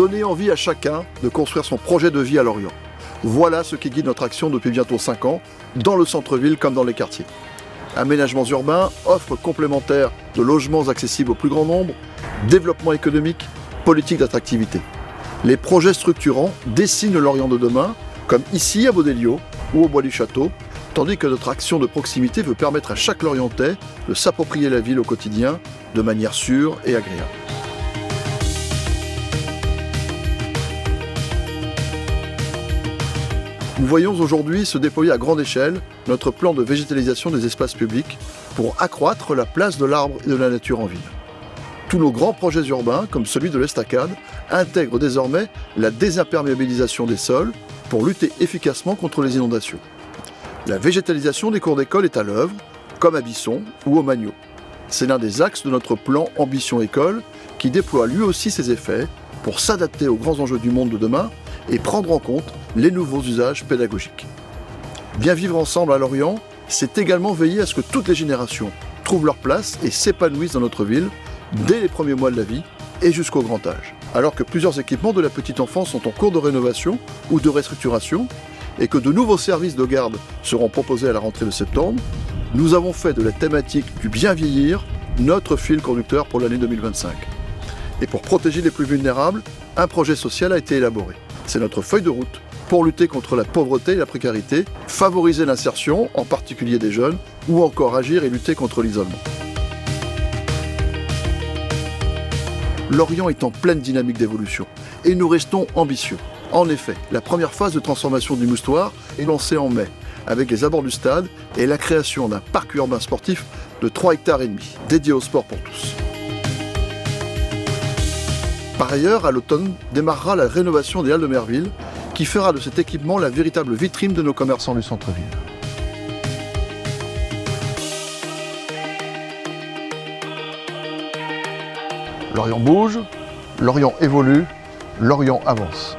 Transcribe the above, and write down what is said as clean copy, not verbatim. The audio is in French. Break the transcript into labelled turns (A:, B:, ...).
A: Donner envie à chacun de construire son projet de vie à Lorient. Voilà ce qui guide notre action depuis bientôt 5 ans, dans le centre-ville comme dans les quartiers. Aménagements urbains, offres complémentaires de logements accessibles au plus grand nombre, développement économique, politique d'attractivité. Les projets structurants dessinent Lorient de demain, comme ici à Baudéliau ou au Bois du Château, tandis que notre action de proximité veut permettre à chaque Lorientais de s'approprier la ville au quotidien de manière sûre et agréable. Nous voyons aujourd'hui se déployer à grande échelle notre plan de végétalisation des espaces publics pour accroître la place de l'arbre et de la nature en ville. Tous nos grands projets urbains, comme celui de l'Estacade, intègrent désormais la désimperméabilisation des sols pour lutter efficacement contre les inondations. La végétalisation des cours d'école est à l'œuvre, comme à Bisson ou au Magno. C'est l'un des axes de notre plan Ambition École qui déploie lui aussi ses effets pour s'adapter aux grands enjeux du monde de demain et prendre en compte les nouveaux usages pédagogiques. Bien vivre ensemble à Lorient, c'est également veiller à ce que toutes les générations trouvent leur place et s'épanouissent dans notre ville dès les premiers mois de la vie et jusqu'au grand âge. Alors que plusieurs équipements de la petite enfance sont en cours de rénovation ou de restructuration et que de nouveaux services de garde seront proposés à la rentrée de septembre, nous avons fait de la thématique du bien vieillir notre fil conducteur pour l'année 2025. Et pour protéger les plus vulnérables, un projet social a été élaboré. C'est notre feuille de route pour lutter contre la pauvreté et la précarité, favoriser l'insertion, en particulier des jeunes, ou encore agir et lutter contre l'isolement. Lorient est en pleine dynamique d'évolution et nous restons ambitieux. En effet, la première phase de transformation du Moustoir est lancée en mai, avec les abords du stade et la création d'un parc urbain sportif de 3,5 hectares, dédié au sport pour tous. Par ailleurs, à l'automne, démarrera la rénovation des Halles de Merville, qui fera de cet équipement la véritable vitrine de nos commerçants du centre-ville. Lorient bouge, Lorient évolue, Lorient avance.